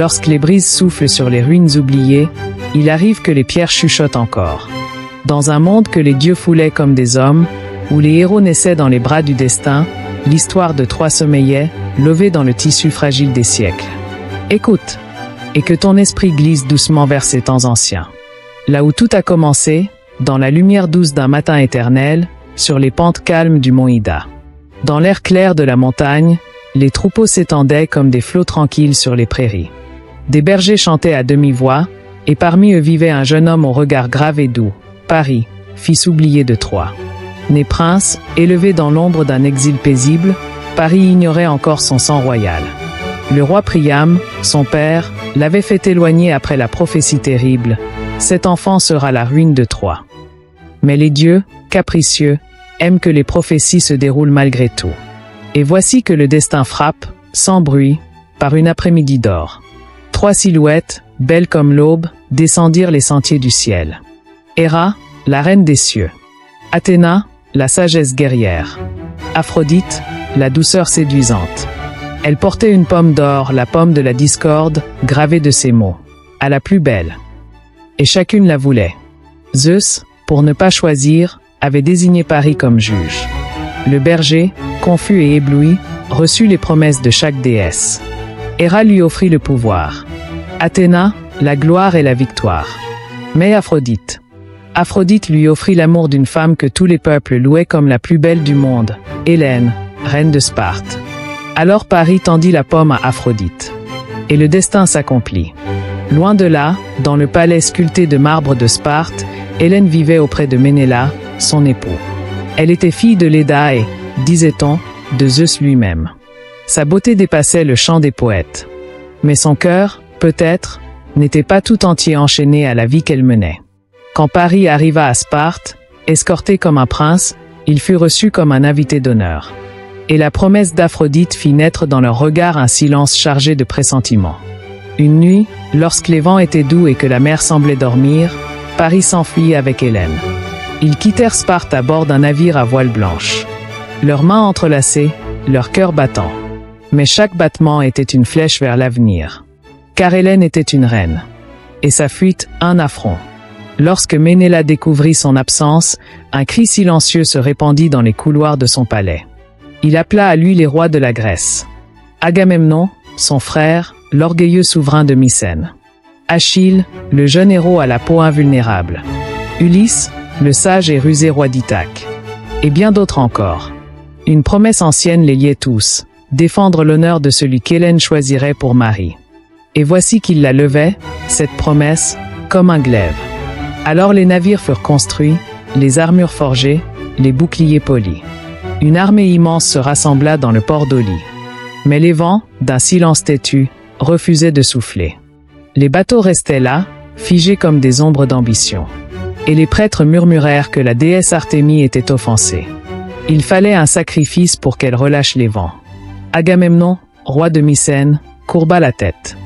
lorsque les brises soufflent sur les ruines oubliées, il arrive que les pierres chuchotent encore. Dans un monde que les dieux foulaient comme des hommes, où les héros naissaient dans les bras du destin, l'histoire de Troie sommeillait, levée dans le tissu fragile des siècles. Écoute, et que ton esprit glisse doucement vers ces temps anciens. Là où tout a commencé, dans la lumière douce d'un matin éternel, sur les pentes calmes du mont Ida. Dans l'air clair de la montagne, les troupeaux s'étendaient comme des flots tranquilles sur les prairies. Des bergers chantaient à demi-voix, et parmi eux vivait un jeune homme au regard grave et doux, Paris, fils oublié de Troie. Né prince, élevé dans l'ombre d'un exil paisible, Paris ignorait encore son sang royal. Le roi Priam, son père, l'avait fait éloigner après la prophétie terrible. Cet enfant sera la ruine de Troie. Mais les dieux, capricieux, aiment que les prophéties se déroulent malgré tout. Et voici que le destin frappe, sans bruit, par une après-midi d'or. 3 silhouettes, belles comme l'aube, descendirent les sentiers du ciel. Héra, la reine des cieux. Athéna, la sagesse guerrière. Aphrodite, la douceur séduisante. Elle portait une pomme d'or, la pomme de la discorde, gravée de ces mots. À la plus belle. Et chacune la voulait. Zeus, pour ne pas choisir, avait désigné Paris comme juge. Le berger, confus et ébloui, reçut les promesses de chaque déesse. Héra lui offrit le pouvoir. Athéna, la gloire et la victoire. Mais Aphrodite lui offrit l'amour d'une femme que tous les peuples louaient comme la plus belle du monde, Hélène, reine de Sparte. Alors Paris tendit la pomme à Aphrodite. Et le destin s'accomplit. Loin de là, dans le palais sculpté de marbre de Sparte, Hélène vivait auprès de Ménéla, son époux. Elle était fille de Léda et, disait-on, de Zeus lui-même. Sa beauté dépassait le chant des poètes. Mais son cœur, peut-être, n'était pas tout entier enchaîné à la vie qu'elle menait. Quand Paris arriva à Sparte, escorté comme un prince, il fut reçu comme un invité d'honneur. Et la promesse d'Aphrodite fit naître dans leur regard un silence chargé de pressentiments. Une nuit, lorsque les vents étaient doux et que la mer semblait dormir, Paris s'enfuit avec Hélène. Ils quittèrent Sparte à bord d'un navire à voile blanche. Leurs mains entrelacées, leurs cœurs battants. Mais chaque battement était une flèche vers l'avenir. Car Hélène était une reine. Et sa fuite, un affront. Lorsque Ménéla découvrit son absence, un cri silencieux se répandit dans les couloirs de son palais. Il appela à lui les rois de la Grèce. Agamemnon, son frère, l'orgueilleux souverain de Mycène. Achille, le jeune héros à la peau invulnérable. Ulysse, le sage et rusé roi d'Ithaque. Et bien d'autres encore. Une promesse ancienne les liait tous, défendre l'honneur de celui qu'Hélène choisirait pour mari. Et voici qu'il la levait, cette promesse, comme un glaive. Alors les navires furent construits, les armures forgées, les boucliers polis. Une armée immense se rassembla dans le port d'Oli. Mais les vents, d'un silence têtu, refusaient de souffler. Les bateaux restaient là, figés comme des ombres d'ambition. Et les prêtres murmurèrent que la déesse Artémis était offensée. Il fallait un sacrifice pour qu'elle relâche les vents. Agamemnon, roi de Mycène, courba la tête.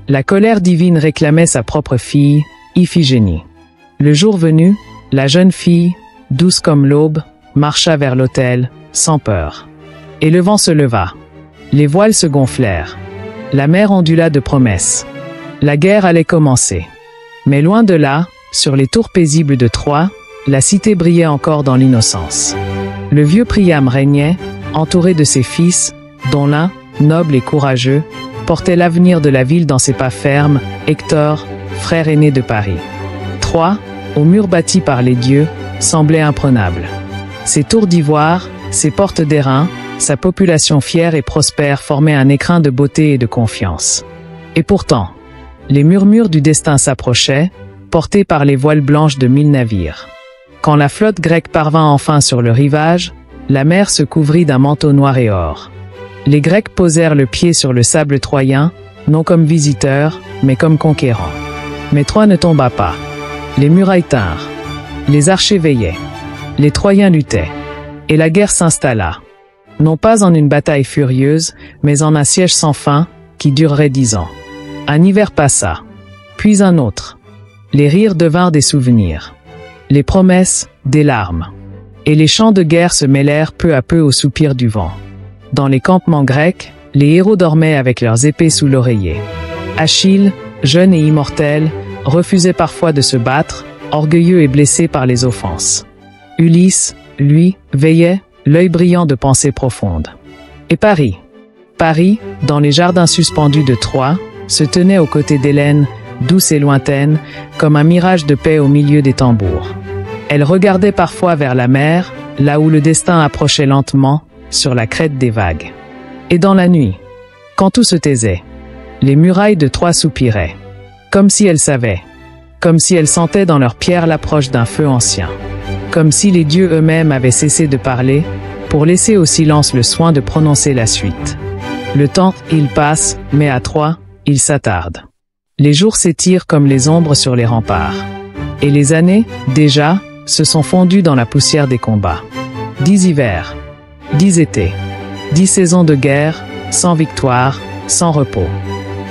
La colère divine réclamait sa propre fille, Iphigénie. Le jour venu, la jeune fille, douce comme l'aube, marcha vers l'autel, sans peur. Et le vent se leva. Les voiles se gonflèrent. La mer ondula de promesses. La guerre allait commencer. Mais loin de là, sur les tours paisibles de Troie, la cité brillait encore dans l'innocence. Le vieux Priam régnait, entouré de ses fils, dont l'un, noble et courageux, portait l'avenir de la ville dans ses pas fermes, Hector, frère aîné de Paris. Troie, aux murs bâtis par les dieux, semblait imprenable. Ses tours d'ivoire, ses portes d'airain, sa population fière et prospère formaient un écrin de beauté et de confiance. Et pourtant, les murmures du destin s'approchaient, portés par les voiles blanches de 1000 navires. Quand la flotte grecque parvint enfin sur le rivage, la mer se couvrit d'un manteau noir et or. Les Grecs posèrent le pied sur le sable troyen, non comme visiteurs, mais comme conquérants. Mais Troie ne tomba pas. Les murailles tinrent. Les archers veillaient. Les Troyens luttaient. Et la guerre s'installa. Non pas en une bataille furieuse, mais en un siège sans fin, qui durerait 10 ans. Un hiver passa. Puis un autre. Les rires devinrent des souvenirs. Les promesses, des larmes. Et les chants de guerre se mêlèrent peu à peu aux soupirs du vent. Dans les campements grecs, les héros dormaient avec leurs épées sous l'oreiller. Achille, jeune et immortel, refusait parfois de se battre, orgueilleux et blessé par les offenses. Ulysse, lui, veillait, l'œil brillant de pensées profondes. Et Paris. Paris, dans les jardins suspendus de Troie, se tenait aux côtés d'Hélène, douce et lointaine, comme un mirage de paix au milieu des tambours. Elle regardait parfois vers la mer, là où le destin approchait lentement, sur la crête des vagues. Et dans la nuit, quand tout se taisait, les murailles de Troie soupiraient, comme si elles savaient, comme si elles sentaient dans leurs pierres l'approche d'un feu ancien, comme si les dieux eux-mêmes avaient cessé de parler, pour laisser au silence le soin de prononcer la suite. Le temps, il passe, mais à Troie, il s'attarde. Les jours s'étirent comme les ombres sur les remparts. Et les années, déjà, se sont fondues dans la poussière des combats. 10 hivers, 10 étés, 10 saisons de guerre, sans victoire, sans repos.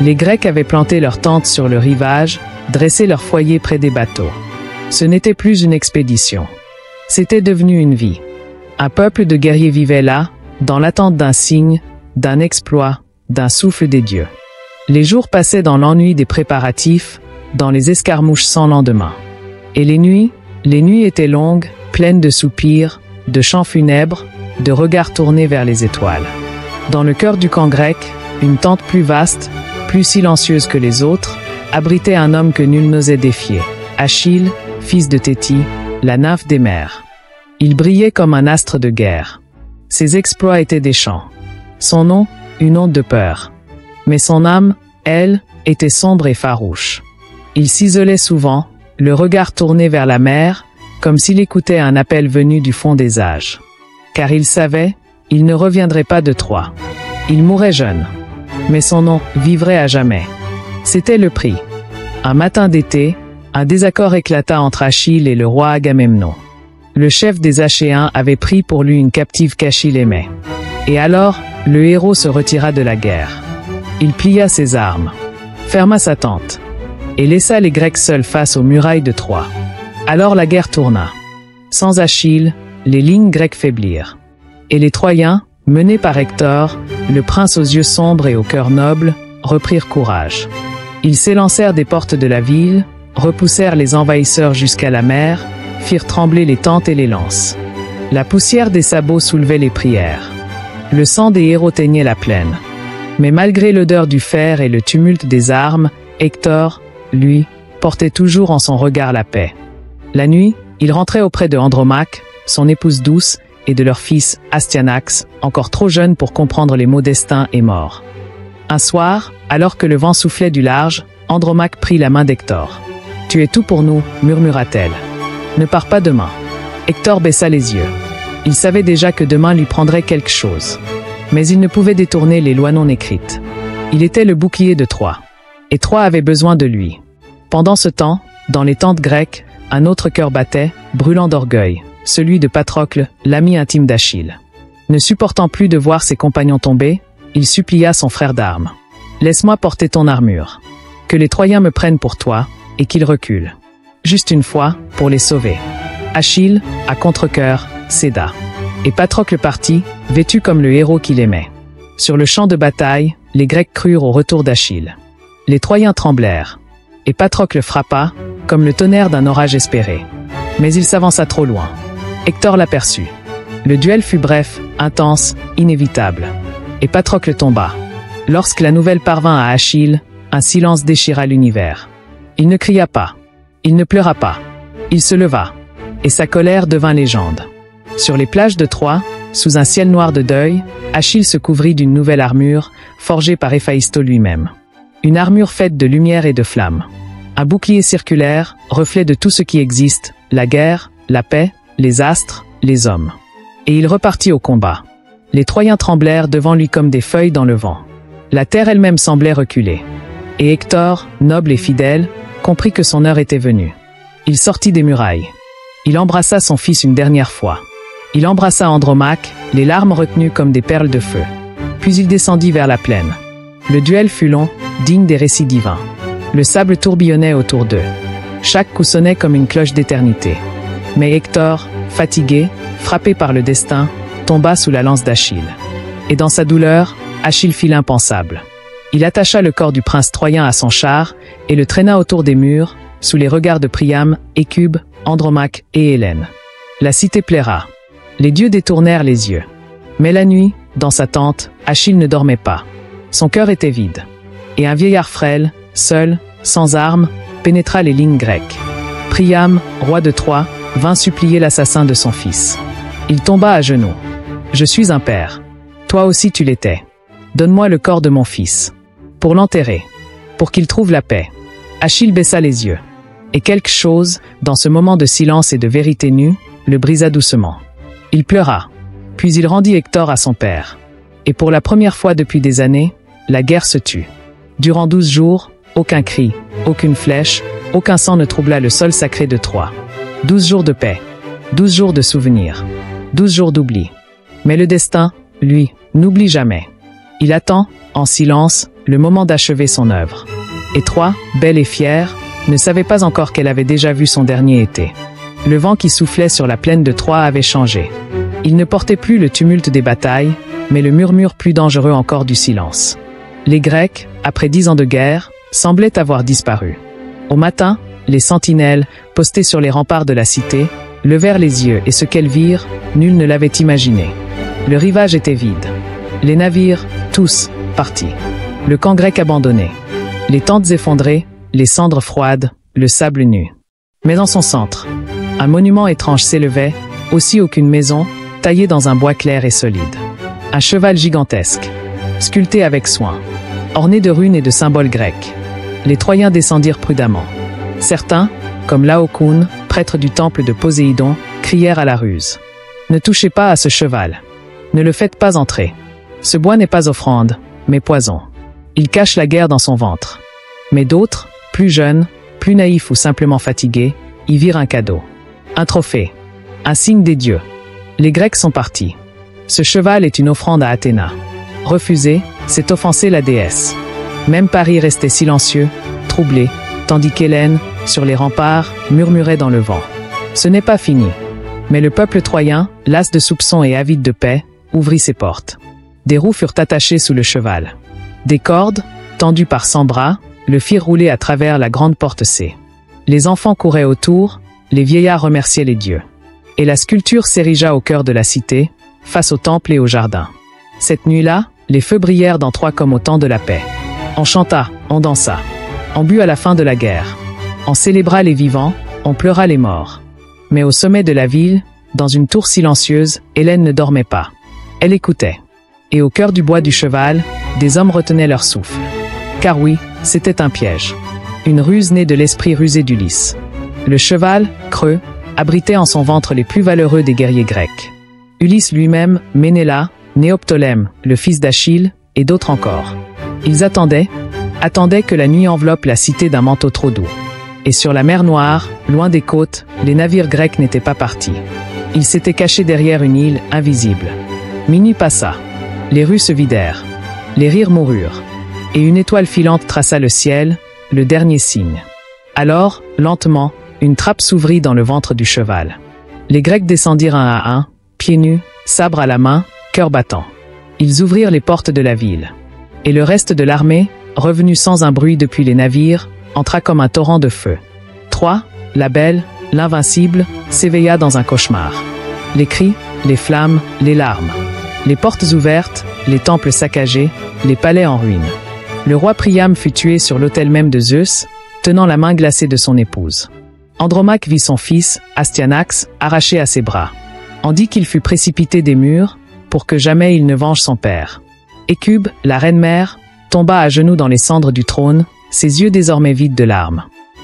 Les Grecs avaient planté leurs tentes sur le rivage, dressé leurs foyers près des bateaux. Ce n'était plus une expédition. C'était devenu une vie. Un peuple de guerriers vivait là, dans l'attente d'un signe, d'un exploit, d'un souffle des dieux. Les jours passaient dans l'ennui des préparatifs, dans les escarmouches sans lendemain. Et les nuits étaient longues, pleines de soupirs, de chants funèbres, de regards tournés vers les étoiles. Dans le cœur du camp grec, une tente plus vaste, plus silencieuse que les autres, abritait un homme que nul n'osait défier, Achille, fils de Théti, la nymphe des mers. Il brillait comme un astre de guerre. Ses exploits étaient des chants. Son nom, une onde de peur. Mais son âme, elle, était sombre et farouche. Il s'isolait souvent, le regard tourné vers la mer, comme s'il écoutait un appel venu du fond des âges. Car il savait, il ne reviendrait pas de Troie. Il mourrait jeune. Mais son nom vivrait à jamais. C'était le prix. Un matin d'été, un désaccord éclata entre Achille et le roi Agamemnon. Le chef des Achéens avait pris pour lui une captive qu'Achille aimait. Et alors, le héros se retira de la guerre. Il plia ses armes, ferma sa tente, et laissa les Grecs seuls face aux murailles de Troie. Alors la guerre tourna. Sans Achille, les lignes grecques faiblirent. Et les Troyens, menés par Hector, le prince aux yeux sombres et au cœur noble, reprirent courage. Ils s'élancèrent des portes de la ville, repoussèrent les envahisseurs jusqu'à la mer, firent trembler les tentes et les lances. La poussière des sabots soulevait les prières. Le sang des héros teignait la plaine. Mais malgré l'odeur du fer et le tumulte des armes, Hector, lui, portait toujours en son regard la paix. La nuit, il rentrait auprès de Andromaque, son épouse douce, et de leur fils, Astyanax, encore trop jeune pour comprendre les mots destin et mort. Un soir, alors que le vent soufflait du large, Andromaque prit la main d'Hector. « Tu es tout pour nous », murmura-t-elle. « Ne pars pas demain. » Hector baissa les yeux. Il savait déjà que demain lui prendrait quelque chose. Mais il ne pouvait détourner les lois non écrites. Il était le bouclier de Troie. Et Troie avait besoin de lui. Pendant ce temps, dans les tentes grecques, un autre cœur battait, brûlant d'orgueil, celui de Patrocle, l'ami intime d'Achille. Ne supportant plus de voir ses compagnons tomber, il supplia son frère d'armes. « Laisse-moi porter ton armure. Que les Troyens me prennent pour toi, et qu'ils reculent. Juste une fois, pour les sauver. » Achille, à contre-cœur, céda. Et Patrocle partit, vêtu comme le héros qu'il aimait. Sur le champ de bataille, les Grecs crurent au retour d'Achille. Les Troyens tremblèrent. Et Patrocle frappa, comme le tonnerre d'un orage espéré. Mais il s'avança trop loin. Hector l'aperçut. Le duel fut bref, intense, inévitable. Et Patrocle tomba. Lorsque la nouvelle parvint à Achille, un silence déchira l'univers. Il ne cria pas. Il ne pleura pas. Il se leva. Et sa colère devint légende. Sur les plages de Troie, sous un ciel noir de deuil, Achille se couvrit d'une nouvelle armure, forgée par Héphaïsto lui-même. Une armure faite de lumière et de flammes. Un bouclier circulaire, reflet de tout ce qui existe, la guerre, la paix, les astres, les hommes. Et il repartit au combat. Les Troyens tremblèrent devant lui comme des feuilles dans le vent. La terre elle-même semblait reculer. Et Hector, noble et fidèle, comprit que son heure était venue. Il sortit des murailles. Il embrassa son fils une dernière fois. Il embrassa Andromaque, les larmes retenues comme des perles de feu. Puis il descendit vers la plaine. Le duel fut long, digne des récits divins. Le sable tourbillonnait autour d'eux. Chaque coup sonnait comme une cloche d'éternité. Mais Hector, fatigué, frappé par le destin, tomba sous la lance d'Achille. Et dans sa douleur, Achille fit l'impensable. Il attacha le corps du prince troyen à son char et le traîna autour des murs, sous les regards de Priam, Hécube, Andromaque et Hélène. La cité plaira. Les dieux détournèrent les yeux. Mais la nuit, dans sa tente, Achille ne dormait pas. Son cœur était vide. Et un vieillard frêle, seul, sans armes, pénétra les lignes grecques. Priam, roi de Troie, vint supplier l'assassin de son fils. Il tomba à genoux. « Je suis un père. Toi aussi tu l'étais. Donne-moi le corps de mon fils. Pour l'enterrer. Pour qu'il trouve la paix. » Achille baissa les yeux. Et quelque chose, dans ce moment de silence et de vérité nue, le brisa doucement. Il pleura. Puis il rendit Hector à son père. Et pour la première fois depuis des années, la guerre se tut. Durant 12 jours, aucun cri, aucune flèche, aucun sang ne troubla le sol sacré de Troie. 12 jours de paix. 12 jours de souvenirs. 12 jours d'oubli. Mais le destin, lui, n'oublie jamais. Il attend, en silence, le moment d'achever son œuvre. Et Troie, belle et fière, ne savait pas encore qu'elle avait déjà vu son dernier été. Le vent qui soufflait sur la plaine de Troie avait changé. Il ne portait plus le tumulte des batailles, mais le murmure plus dangereux encore du silence. Les Grecs, après 10 ans de guerre, semblaient avoir disparu. Au matin, les sentinelles, postées sur les remparts de la cité, levèrent les yeux et ce qu'elles virent, nul ne l'avait imaginé. Le rivage était vide. Les navires, tous, partis. Le camp grec abandonné. Les tentes effondrées, les cendres froides, le sable nu. Mais en son centre, un monument étrange s'élevait, aussi haut qu'une maison, taillé dans un bois clair et solide. Un cheval gigantesque, sculpté avec soin, orné de runes et de symboles grecs. Les Troyens descendirent prudemment. Certains, comme Laocoon, prêtre du temple de Poséidon, crièrent à la ruse. « Ne touchez pas à ce cheval. Ne le faites pas entrer. Ce bois n'est pas offrande, mais poison. Il cache la guerre dans son ventre. » Mais d'autres, plus jeunes, plus naïfs ou simplement fatigués, y virent un cadeau. Un trophée. Un signe des dieux. Les Grecs sont partis. Ce cheval est une offrande à Athéna. Refuser, c'est offenser la déesse. Même Paris restait silencieux, troublé, tandis qu'Hélène, sur les remparts, murmurait dans le vent. Ce n'est pas fini. Mais le peuple troyen, las de soupçons et avide de paix, ouvrit ses portes. Des roues furent attachées sous le cheval. Des cordes, tendues par 100 bras, le firent rouler à travers la grande porte C. Les enfants couraient autour, les vieillards remerciaient les dieux. Et la sculpture s'érigea au cœur de la cité, face au temple et au jardin. Cette nuit-là, les feux brillèrent dans Troie comme au temps de la paix. On chanta, on dansa. On but à la fin de la guerre. On célébra les vivants, on pleura les morts. Mais au sommet de la ville, dans une tour silencieuse, Hélène ne dormait pas. Elle écoutait. Et au cœur du bois du cheval, des hommes retenaient leur souffle. Car oui, c'était un piège. Une ruse née de l'esprit rusé d'Ulysse. Le cheval, creux, abritait en son ventre les plus valeureux des guerriers grecs. Ulysse lui-même, Ménéla, Néoptolème, le fils d'Achille, et d'autres encore. Ils attendaient que la nuit enveloppe la cité d'un manteau trop doux. Et sur la mer Noire, loin des côtes, les navires grecs n'étaient pas partis. Ils s'étaient cachés derrière une île invisible. Minuit passa. Les rues se vidèrent. Les rires moururent. Et une étoile filante traça le ciel, le dernier signe. Alors, lentement, une trappe s'ouvrit dans le ventre du cheval. Les Grecs descendirent un à un, pieds nus, sabre à la main, cœur battant. Ils ouvrirent les portes de la ville. Et le reste de l'armée, revenu sans un bruit depuis les navires, entra comme un torrent de feu. Troie, la belle, l'invincible, s'éveilla dans un cauchemar. Les cris, les flammes, les larmes. Les portes ouvertes, les temples saccagés, les palais en ruine. Le roi Priam fut tué sur l'autel même de Zeus, tenant la main glacée de son épouse. Andromaque vit son fils, Astyanax, arraché à ses bras. On dit qu'il fut précipité des murs, pour que jamais il ne venge son père. Hécube, la reine-mère, tomba à genoux dans les cendres du trône, ses yeux désormais vides de larmes.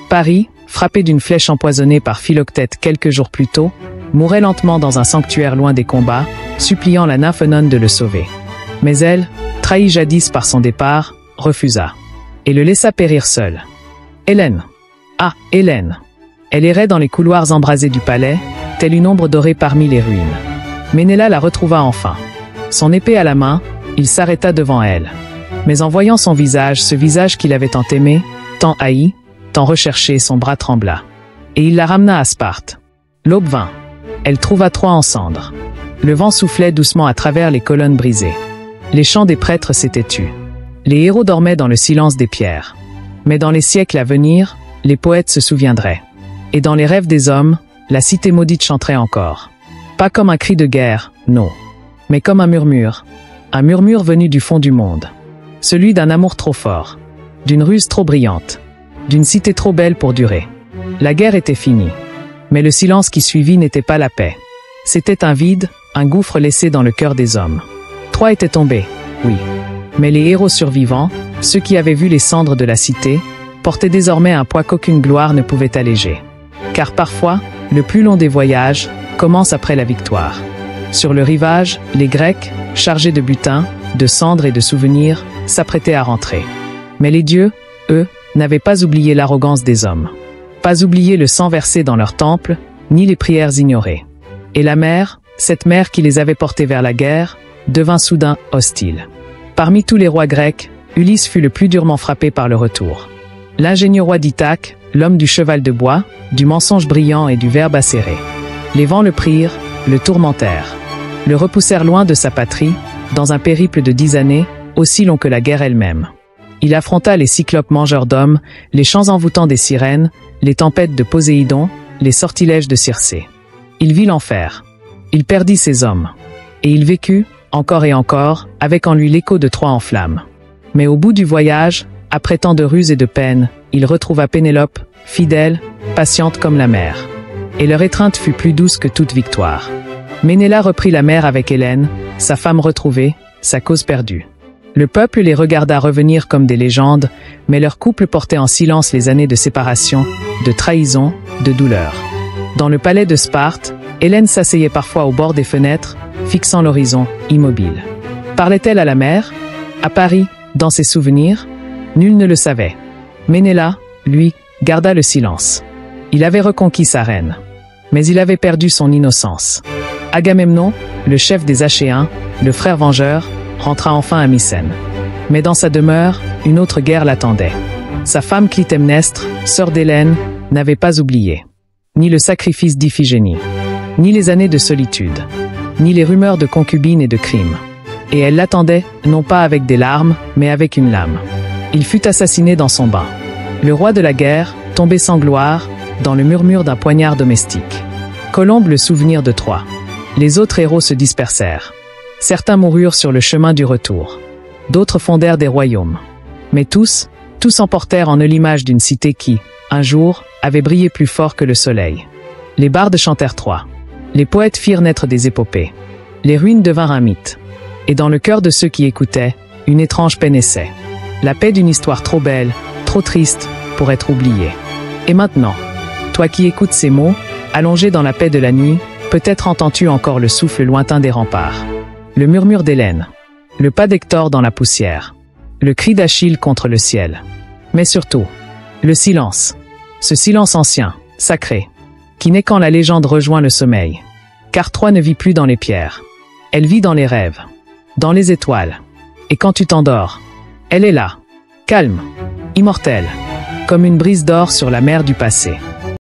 Paris, frappé d'une flèche empoisonnée par Philoctète quelques jours plus tôt, mourait lentement dans un sanctuaire loin des combats, suppliant la nymphe nonne de le sauver. Mais elle, trahie jadis par son départ, refusa. Et le laissa périr seul. Hélène. Ah, Hélène. Elle errait dans les couloirs embrasés du palais, telle une ombre dorée parmi les ruines. Ménéla la retrouva enfin. Son épée à la main, il s'arrêta devant elle. Mais en voyant son visage, ce visage qu'il avait tant aimé, tant haï, tant recherché, son bras trembla. Et il la ramena à Sparte. L'aube vint. Elle trouva Troie en cendres. Le vent soufflait doucement à travers les colonnes brisées. Les chants des prêtres s'étaient tus. Les héros dormaient dans le silence des pierres. Mais dans les siècles à venir, les poètes se souviendraient. Et dans les rêves des hommes, la cité maudite chanterait encore. Pas comme un cri de guerre, non. Mais comme un murmure venu du fond du monde. Celui d'un amour trop fort, d'une ruse trop brillante, d'une cité trop belle pour durer. La guerre était finie. Mais le silence qui suivit n'était pas la paix. C'était un vide, un gouffre laissé dans le cœur des hommes. Troie était tombée, oui. Mais les héros survivants, ceux qui avaient vu les cendres de la cité, portaient désormais un poids qu'aucune gloire ne pouvait alléger. Car parfois, le plus long des voyages commence après la victoire. Sur le rivage, les Grecs, chargés de butin, de cendres et de souvenirs, s'apprêtaient à rentrer. Mais les dieux, eux, n'avaient pas oublié l'arrogance des hommes. Pas oublié le sang versé dans leurs temples, ni les prières ignorées. Et la mer, cette mer qui les avait portés vers la guerre, devint soudain hostile. Parmi tous les rois grecs, Ulysse fut le plus durement frappé par le retour. L'ingénieux roi d'Ithaque, l'homme du cheval de bois, du mensonge brillant et du verbe acéré. Les vents le prirent, le tourmentèrent. Le repoussèrent loin de sa patrie, dans un périple de 10 années, aussi long que la guerre elle-même. Il affronta les cyclopes mangeurs d'hommes, les chants envoûtants des sirènes, les tempêtes de Poséidon, les sortilèges de Circé. Il vit l'enfer. Il perdit ses hommes. Et il vécut, encore et encore, avec en lui l'écho de Troie en flammes. Mais au bout du voyage, après tant de ruses et de peines, il retrouva Pénélope, fidèle, patiente comme la mer. Et leur étreinte fut plus douce que toute victoire. Ménéla reprit la mer avec Hélène, sa femme retrouvée, sa cause perdue. Le peuple les regarda revenir comme des légendes, mais leur couple portait en silence les années de séparation, de trahison, de douleur. Dans le palais de Sparte, Hélène s'asseyait parfois au bord des fenêtres, fixant l'horizon, immobile. Parlait-elle à la mer? À Paris, dans ses souvenirs? Nul ne le savait. Ménéla, lui, garda le silence. Il avait reconquis sa reine. Mais il avait perdu son innocence. Agamemnon, le chef des Achéens, le frère vengeur, rentra enfin à Mycène. Mais dans sa demeure, une autre guerre l'attendait. Sa femme Clytemnestre, sœur d'Hélène, n'avait pas oublié. Ni le sacrifice d'Iphigénie, ni les années de solitude, ni les rumeurs de concubines et de crimes. Et elle l'attendait, non pas avec des larmes, mais avec une lame. Il fut assassiné dans son bain. Le roi de la guerre, tombé sans gloire, dans le murmure d'un poignard domestique. Colombe le souvenir de Troie. Les autres héros se dispersèrent. Certains moururent sur le chemin du retour. D'autres fondèrent des royaumes. Mais tous emportèrent en eux l'image d'une cité qui, un jour, avait brillé plus fort que le soleil. Les bardes chantèrent Troie. Les poètes firent naître des épopées. Les ruines devinrent un mythe. Et dans le cœur de ceux qui écoutaient, une étrange paix naissait. La paix d'une histoire trop belle, trop triste, pour être oubliée. Et maintenant, toi qui écoutes ces mots, allongé dans la paix de la nuit, peut-être entends-tu encore le souffle lointain des remparts. Le murmure d'Hélène. Le pas d'Hector dans la poussière. Le cri d'Achille contre le ciel. Mais surtout, le silence. Ce silence ancien, sacré, qui naît quand la légende rejoint le sommeil. Car Troie ne vit plus dans les pierres. Elle vit dans les rêves, dans les étoiles. Et quand tu t'endors, elle est là, calme, immortelle, comme une brise d'or sur la mer du passé.